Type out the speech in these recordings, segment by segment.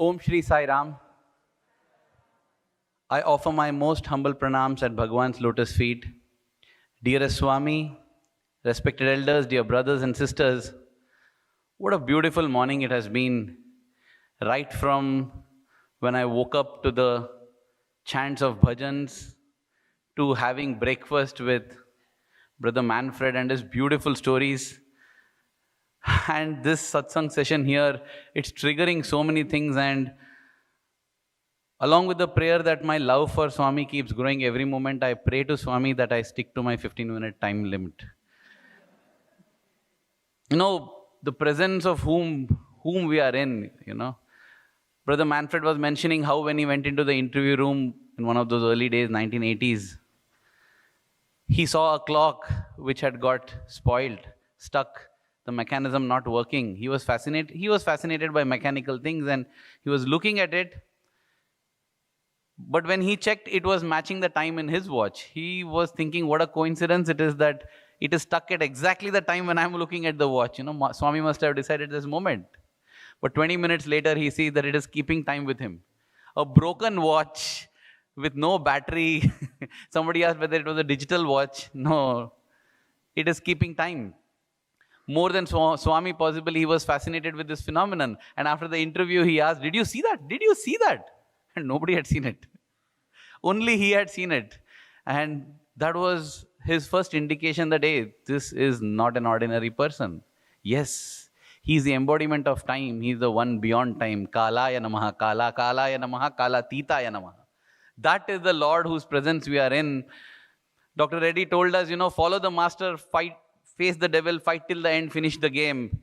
Om Shri Sai Ram. I offer my most humble pranams at Bhagwan's lotus feet. Dearest Swami, respected elders, dear brothers and sisters, what a beautiful morning it has been. Right from when I woke up to the chants of bhajans, to having breakfast with Brother Manfred and his beautiful stories. And this satsang session here, it's triggering so many things, and along with the prayer that my love for Swami keeps growing every moment, I pray to Swami that I stick to my 15-minute time limit. You know, the presence of whom we are in, Brother Manfred was mentioning how when he went into the interview room in one of those early days, 1980s, he saw a clock which had got spoiled, stuck, the mechanism not working. He was fascinated by mechanical things, and he was looking at it. But when he checked, it was matching the time in his watch. He was thinking, what a coincidence it is that it is stuck at exactly the time when I'm looking at the watch. Swami must have decided this moment. But 20 minutes later, he sees that it is keeping time with him. A broken watch with no battery. Somebody asked whether it was a digital watch. No, it is keeping time. More than Swami, possibly, he was fascinated with this phenomenon. And after the interview, he asked, did you see that? Did you see that? And nobody had seen it. Only he had seen it. And that was his first indication that, hey, this is not an ordinary person. Yes, he's the embodiment of time. He's the one beyond time. Kalaya namaha, kalaya namaha, kalatitaya namaha. That is the Lord whose presence we are in. Dr. Reddy told us, follow the master, fight, face the devil, fight till the end, finish the game.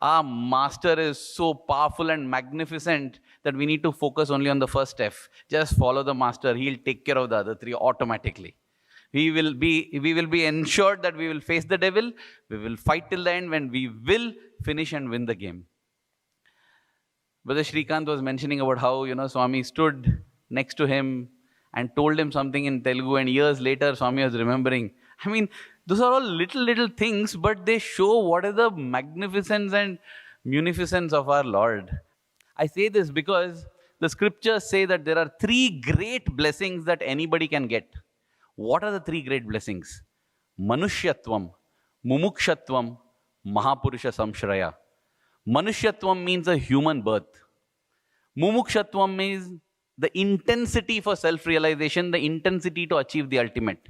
Our master is so powerful and magnificent that we need to focus only on the first F. Just follow the master. He'll take care of the other three automatically. We will be ensured that we will face the devil. We will fight till the end, when we will finish and win the game. Brother Shrikant was mentioning about how, Swami stood next to him and told him something in Telugu, and years later Swami was remembering. I mean, those are all little things, but they show what is the magnificence and munificence of our Lord. I say this because the scriptures say that there are 3 great blessings that anybody can get. What are the 3 great blessings? Manushyatvam, Mumukshatvam, Mahapurusha Samshraya. Manushyatvam means a human birth. Mumukshatvam means the intensity for self-realization, the intensity to achieve the ultimate.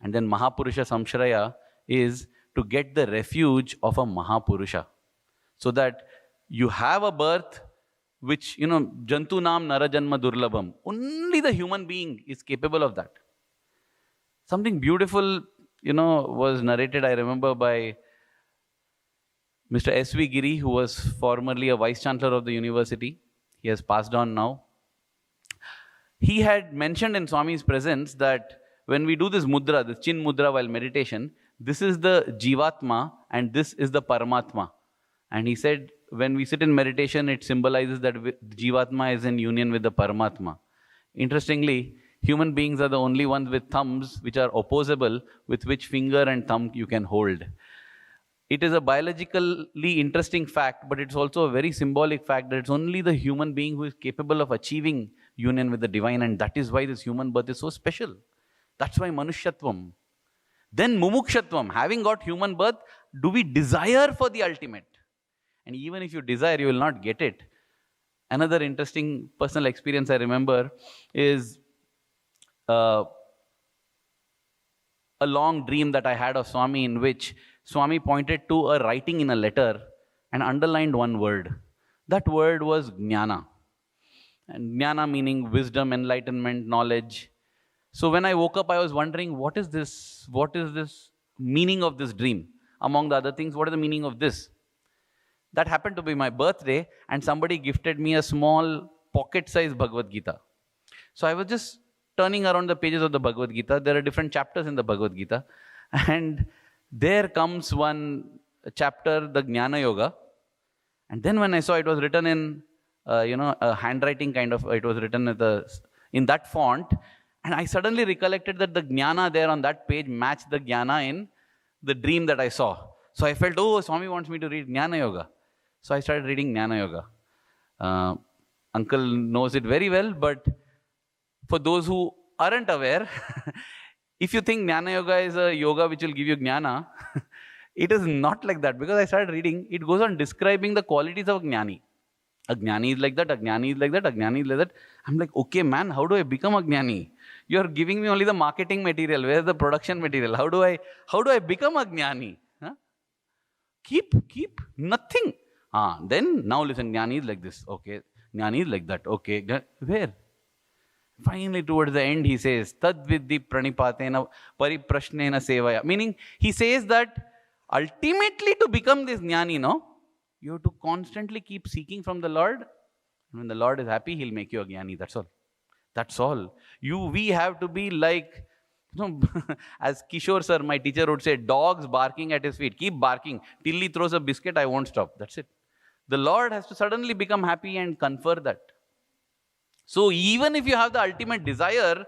And then Mahapurusha Samshraya is to get the refuge of a Mahapurusha. So that you have a birth which, Jantu Nam Narajanma Durlabham. Only the human being is capable of that. Something beautiful, was narrated, I remember, by Mr. S.V. Giri, who was formerly a vice-chancellor of the university. He has passed on now. He had mentioned in Swami's presence that when we do this mudra, this chin mudra while meditation, this is the Jivatma and this is the Paramatma. And he said, when we sit in meditation, it symbolizes that Jivatma is in union with the Paramatma. Interestingly, human beings are the only ones with thumbs which are opposable, with which finger and thumb you can hold. It is a biologically interesting fact, but it's also a very symbolic fact that it's only the human being who is capable of achieving union with the divine, and that is why this human birth is so special. That's why Manushyatvam. Then Mumukshatvam, having got human birth, do we desire for the ultimate? And even if you desire, you will not get it. Another interesting personal experience I remember is a long dream that I had of Swami, in which Swami pointed to a writing in a letter and underlined one word. That word was Jnana. And Jnana meaning wisdom, enlightenment, knowledge. So when I woke up, I was wondering, what is this? What is this meaning of this dream? Among the other things, what is the meaning of this? That happened to be my birthday, and somebody gifted me a small pocket-sized Bhagavad Gita. So I was just turning around the pages of the Bhagavad Gita. There are different chapters in the Bhagavad Gita. And there comes one chapter, the Jnana Yoga. And then when I saw it was written in, a handwriting kind of, it was written in that font. And I suddenly recollected that the Jnana there on that page matched the Jnana in the dream that I saw. So I felt, oh, Swami wants me to read Jnana Yoga. So I started reading Jnana Yoga. Uncle knows it very well, but for those who aren't aware, if you think Jnana Yoga is a yoga which will give you Jnana, it is not like that. Because I started reading, it goes on describing the qualities of a Jnani. A Jnani is like that, a Jnani is like that, a Jnani is like that. I'm like, okay man, how do I become a Jnani? You're giving me only the marketing material. Where's the production material? How do I become a Jnani? Huh? Keep, nothing. Then now listen, Jnani is like this. Okay. Jnani is like that. Okay. Where? Finally, towards the end, he says, Tad vidhi pranipatena pariprashnena sevaya. Meaning, he says that ultimately to become this Jnani, no? You have to constantly keep seeking from the Lord. And when the Lord is happy, He'll make you a Jnani. That's all. That's all. We have to be like, as Kishore sir, my teacher would say, dogs barking at his feet. Keep barking. Till he throws a biscuit, I won't stop. That's it. The Lord has to suddenly become happy and confer that. So even if you have the ultimate desire,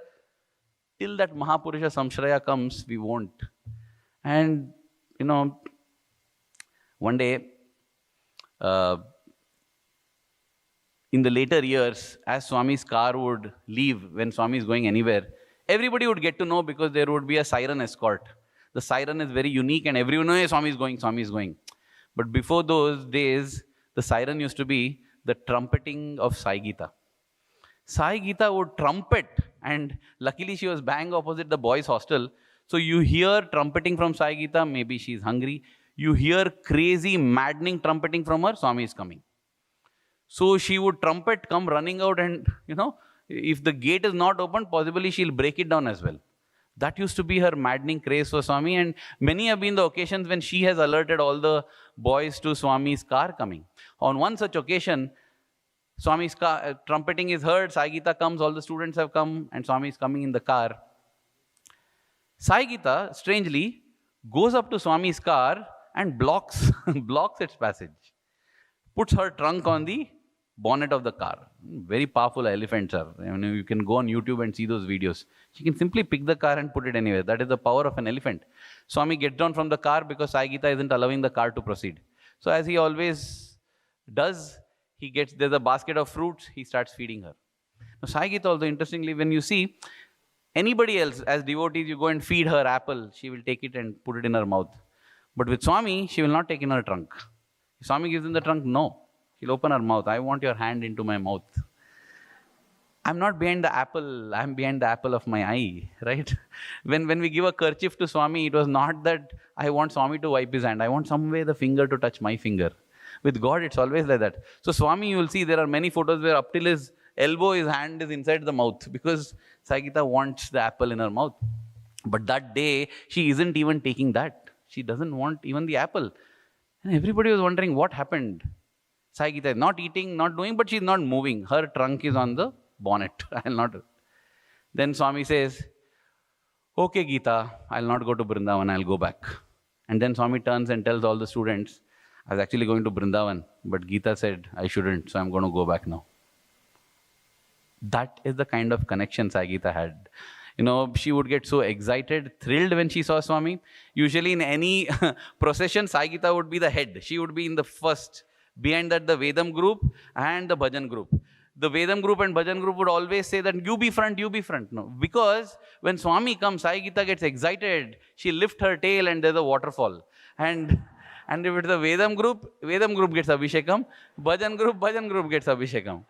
till that Mahapurusha Samshraya comes, we won't. And, one day, in the later years, as Swami's car would leave when Swami is going anywhere, everybody would get to know because there would be a siren escort. The siren is very unique and everyone knows, hey, Swami is going, Swami is going. But before those days, the siren used to be the trumpeting of Sai Gita. Sai Gita would trumpet, and luckily she was bang opposite the boys' hostel. So you hear trumpeting from Sai Gita, maybe she's hungry. You hear crazy, maddening trumpeting from her, Swami is coming. So she would trumpet, come running out, and if the gate is not open, possibly she'll break it down as well. That used to be her maddening craze for Swami, and many have been the occasions when she has alerted all the boys to Swami's car coming. On one such occasion, Swami's car, trumpeting is heard, Sai Gita comes, all the students have come, and Swami is coming in the car. Sai Gita, strangely, goes up to Swami's car and blocks its passage. Puts her trunk on the bonnet of the car. Very powerful elephants are. You can go on YouTube and see those videos. She can simply pick the car and put it anywhere. That is the power of an elephant. Swami gets down from the car because Sai Gita isn't allowing the car to proceed. So as he always does, there's a basket of fruits, he starts feeding her. Now Sai Gita also, interestingly, when you see anybody else, as devotees, you go and feed her apple, she will take it and put it in her mouth. But with Swami, she will not take in her trunk. If Swami gives in the trunk, no. She'll open her mouth. I want your hand into my mouth. I'm not behind the apple, I'm behind the apple of my eye, right? When we give a kerchief to Swami, it was not that I want Swami to wipe his hand. I want some way the finger to touch my finger. With God, it's always like that. So Swami, you will see there are many photos where up till his elbow, his hand is inside the mouth because Sai Gita wants the apple in her mouth. But that day, she isn't even taking that. She doesn't want even the apple. And everybody was wondering what happened. Sai Gita is not eating, not doing, but she's not moving. Her trunk is on the bonnet. Then Swami says, okay Gita, I'll not go to Vrindavan, I'll go back. And then Swami turns and tells all the students, I was actually going to Vrindavan, but Gita said I shouldn't, so I'm going to go back now. That is the kind of connection Sai Gita had. She would get so excited, thrilled when she saw Swami. Usually in any procession, Sai Gita would be the head. She would be in the first. Behind that, the Vedam group and the Bhajan group. The Vedam group and Bhajan group would always say that you be front, you be front. No, because when Swami comes, Sai Gita gets excited. She lifts her tail and there's a waterfall. And if it's the Vedam group gets Abhishekam. Bhajan group gets Abhishekam.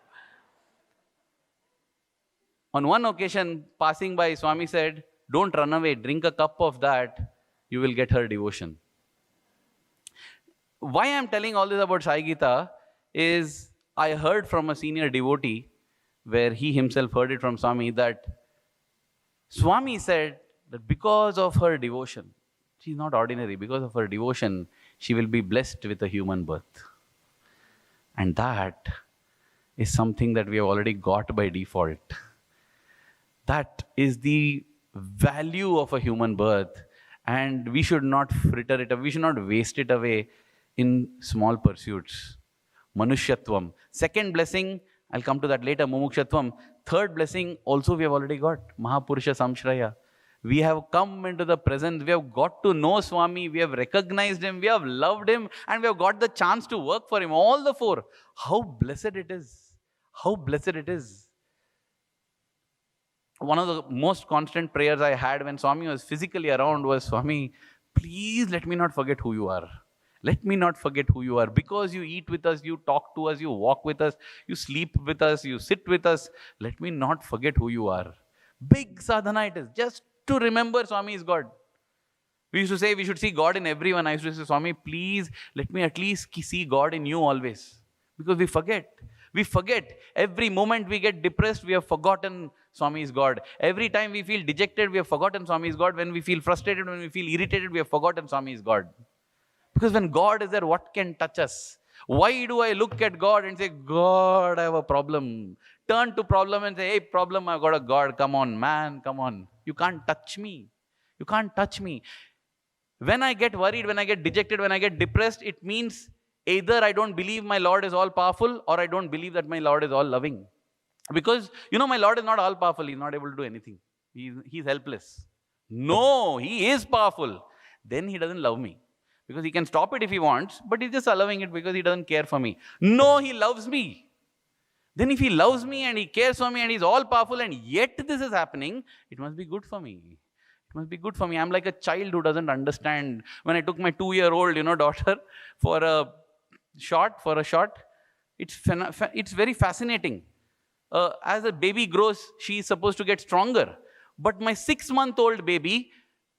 On one occasion, passing by, Swami said, don't run away, drink a cup of that, you will get her devotion. Why I'm telling all this about Sai Gita is I heard from a senior devotee, where he himself heard it from Swami, that Swami said that because of her devotion, she's not ordinary, because of her devotion, she will be blessed with a human birth. And that is something that we have already got by default. That is the value of a human birth, and we should not fritter it away, we should not waste it away in small pursuits. Manushyatvam. Second blessing, I'll come to that later, Mumukshatvam. Third blessing, also we have already got, Mahapurusha Samshraya. We have come into the presence, we have got to know Swami, we have recognized him, we have loved him, and we have got the chance to work for him. All the four. How blessed it is. How blessed it is. One of the most constant prayers I had when Swami was physically around was, Swami, please let me not forget who you are. Let me not forget who you are. Because you eat with us, you talk to us, you walk with us, you sleep with us, you sit with us. Let me not forget who you are. Big sadhana it is. Just to remember Swami is God. We used to say we should see God in everyone. I used to say, Swami, please let me at least see God in you always. Because we forget. We forget. Every moment we get depressed, we have forgotten Swami is God. Every time we feel dejected, we have forgotten Swami is God. When we feel frustrated, when we feel irritated, we have forgotten Swami is God. Because when God is there, what can touch us? Why do I look at God and say, God, I have a problem? Turn to problem and say, hey, problem, I've got a God. Come on, man, come on. You can't touch me. You can't touch me. When I get worried, when I get dejected, when I get depressed, it means either I don't believe my Lord is all powerful, or I don't believe that my Lord is all loving. Because, my Lord is not all powerful. He's not able to do anything. He's helpless. No, He is powerful. Then He doesn't love me. Because He can stop it if He wants, but He's just allowing it because He doesn't care for me. No, He loves me. Then if He loves me and He cares for me and He's all powerful and yet this is happening, it must be good for me. It must be good for me. I'm like a child who doesn't understand. When I took my 2-year-old, daughter for a shot, it's very fascinating. As a baby grows, she is supposed to get stronger. But my 6-month-old baby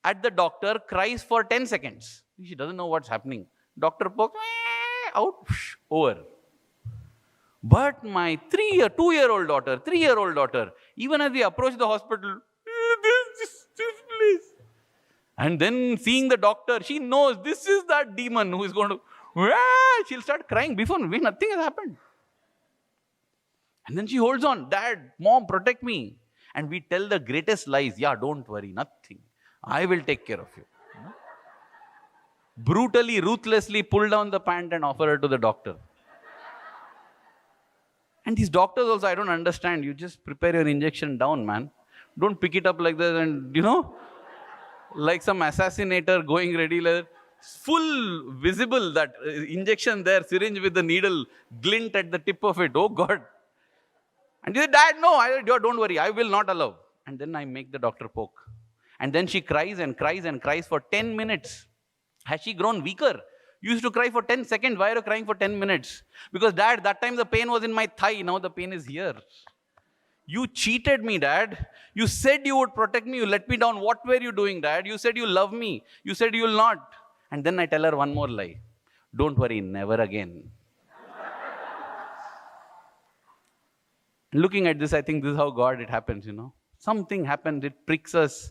at the doctor cries for 10 seconds. She doesn't know what's happening. Doctor pokes, out, over. But my 3-year-old daughter, even as we approach the hospital, this place. And then seeing the doctor, she knows this is that demon who is going to, she'll start crying before nothing has happened. And then she holds on, Dad, Mom, protect me. And we tell the greatest lies, don't worry, nothing. I will take care of you. Brutally, ruthlessly pull down the pant and offer her to the doctor. And these doctors also, I don't understand. You just prepare your injection down, man. Don't pick it up like this and, like some assassinator going ready. Like, full visible, that injection there, syringe with the needle, glint at the tip of it. Oh, God. And you say, Dad, no, don't worry. I will not allow. And then I make the doctor poke. And then she cries and cries and cries for 10 minutes. Has she grown weaker? You used to cry for 10 seconds. Why are you crying for 10 minutes? Because, Dad, that time the pain was in my thigh. Now the pain is here. You cheated me, Dad. You said you would protect me. You let me down. What were you doing, Dad? You said you love me. You said you will not. And then I tell her one more lie. Don't worry, never again. Looking at this, I think this is how God it happens, Something happens, it pricks us.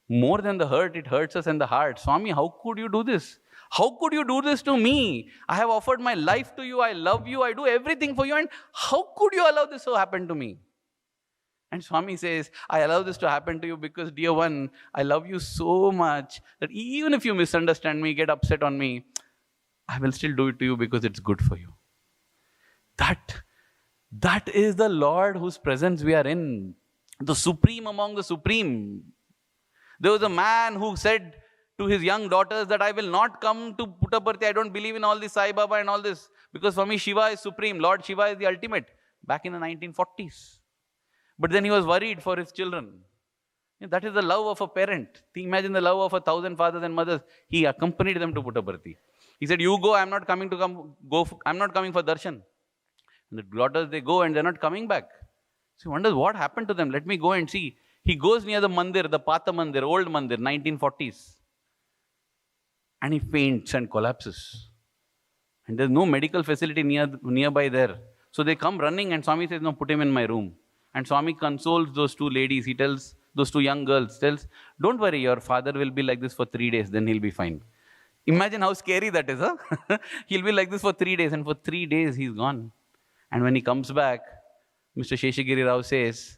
More than the hurt, it hurts us in the heart. Swami, how could you do this? How could you do this to me? I have offered my life to you. I love you. I do everything for you. And how could you allow this to happen to me? And Swami says, I allow this to happen to you because, dear one, I love you so much that even if you misunderstand me, get upset on me, I will still do it to you because it's good for you. That is the Lord whose presence we are in. The supreme among the supreme. There was a man who said to his young daughters that I will not come to Puttaparthi. I don't believe in all this Sai Baba and all this. Because for me, Shiva is supreme. Lord Shiva is the ultimate. Back in the 1940s. But then he was worried for his children. That is the love of a parent. Imagine the love of 1,000 fathers and mothers. He accompanied them to Puttaparthi. He said, you go, I'm not coming for darshan. And the daughters, they go and they're not coming back. So he wonders what happened to them. Let me go and see. He goes near the mandir, the Pata mandir, old mandir, 1940s. And he faints and collapses. And there's no medical facility nearby there. So they come running and Swami says, no, put him in my room. And Swami consoles those two ladies. He tells those two young girls, don't worry, your father will be like this for 3 days, then he'll be fine. Imagine how scary that is, huh? He'll be like this for 3 days, and for 3 days he's gone. And when he comes back, Mr. Sheshagiri Rao says,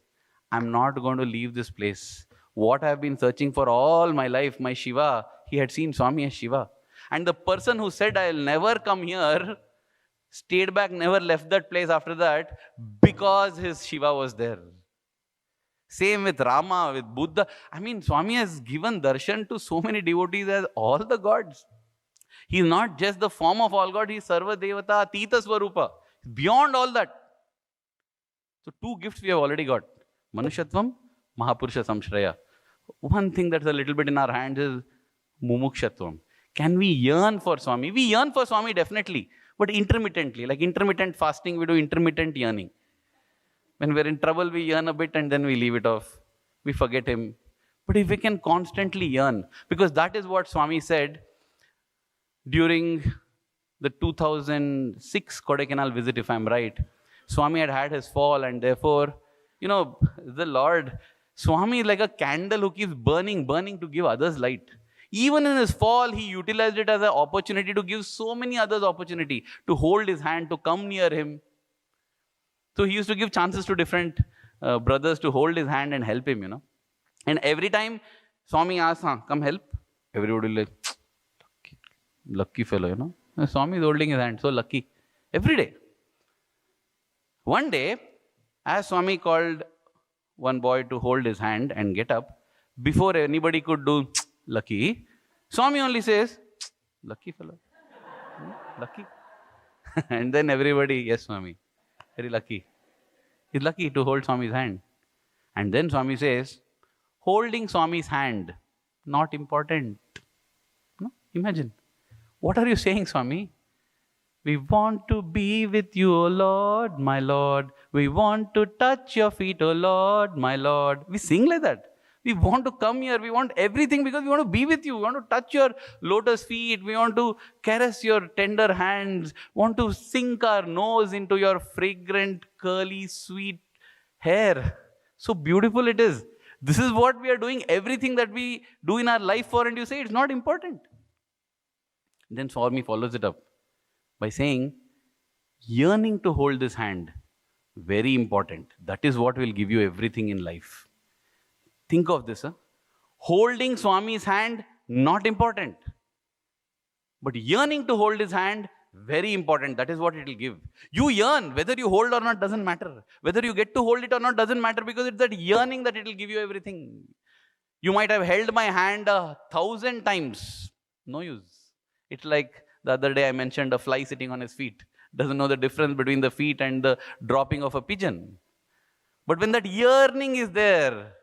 I'm not going to leave this place. What I've been searching for all my life, my Shiva, he had seen Swami as Shiva. And the person who said, I'll never come here, stayed back, never left that place after that, because his Shiva was there. Same with Rama, with Buddha. I mean, Swami has given darshan to so many devotees as all the gods. He's not just the form of all God, he's Sarva Devata, Atita Swarupa. Beyond all that. So 2 gifts we have already got. Manushyatvam, Mahapurusha Samshraya. One thing that's a little bit in our hands is Mumukshatvam. Can we yearn for Swami? We yearn for Swami definitely, but intermittently. Like intermittent fasting, we do intermittent yearning. When we're in trouble, we yearn a bit and then we leave it off. We forget him. But if we can constantly yearn, because that is what Swami said during the 2006 Kodaikanal visit, if I'm right. Swami had his fall, and therefore, the Lord, Swami is like a candle who keeps burning to give others light. Even in his fall, he utilized it as an opportunity to give so many others opportunity to hold his hand, to come near him. So he used to give chances to different brothers to hold his hand and help him, And every time Swami asks, come help, everybody will like, lucky fellow, Swami is holding his hand, so lucky. Every day. One day, as Swami called one boy to hold his hand and get up, before anybody could do lucky, Swami only says, lucky fellow. Lucky. And then everybody, yes, Swami, very lucky. He's lucky to hold Swami's hand. And then Swami says, holding Swami's hand, not important. No? Imagine. What are you saying, Swami? We want to be with you, O Lord, my Lord. We want to touch your feet, O Lord, my Lord. We sing like that. We want to come here. We want everything because we want to be with you. We want to touch your lotus feet. We want to caress your tender hands. We want to sink our nose into your fragrant, curly, sweet hair. So beautiful it is. This is what we are doing. Everything that we do in our life for, and you say it's not important. Then Swami follows it up by saying, yearning to hold this hand, very important. That is what will give you everything in life. Think of this. Holding Swami's hand, not important. But yearning to hold his hand, very important. That is what it will give. You yearn, whether you hold or not doesn't matter. Whether you get to hold it or not doesn't matter, because it's that yearning that it will give you everything. You might have held my hand 1,000 times. No use. It's like the other day I mentioned a fly sitting on his feet. Doesn't know the difference between the feet and the dropping of a pigeon. But when that yearning is there,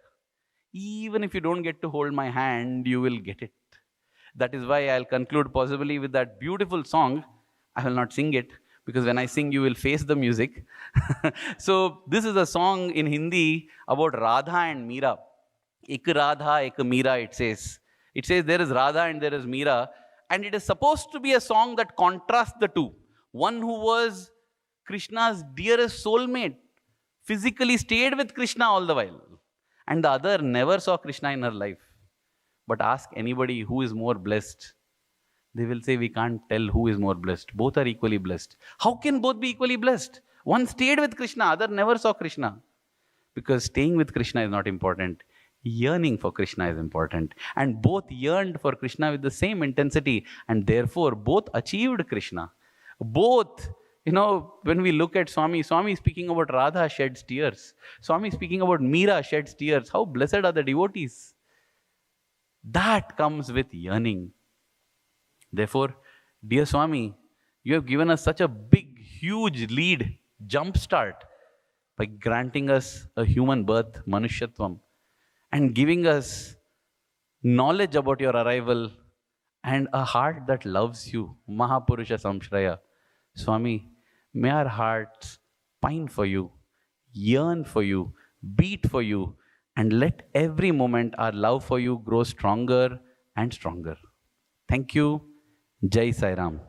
even if you don't get to hold my hand, you will get it. That is why I'll conclude possibly with that beautiful song. I will not sing it, because when I sing, you will face the music. So this is a song in Hindi about Radha and Meera. Ek Radha, ek Meera, it says. It says there is Radha and there is Meera. And it is supposed to be a song that contrasts the two. One who was Krishna's dearest soulmate, physically stayed with Krishna all the while. And the other never saw Krishna in her life. But ask anybody who is more blessed. They will say we can't tell who is more blessed. Both are equally blessed. How can both be equally blessed? One stayed with Krishna, other never saw Krishna. Because staying with Krishna is not important. Yearning for Krishna is important. And both yearned for Krishna with the same intensity. And therefore, both achieved Krishna. Both, when we look at Swami speaking about Radha sheds tears. Swami speaking about Meera sheds tears. How blessed are the devotees. That comes with yearning. Therefore, dear Swami, you have given us such a big, huge lead, jump start, by granting us a human birth, Manushyatvam, and giving us knowledge about your arrival and a heart that loves you, Mahapurusha Samshraya. Swami, may our hearts pine for you, yearn for you, beat for you, and let every moment our love for you grow stronger and stronger. Thank you. Jai Sai Ram.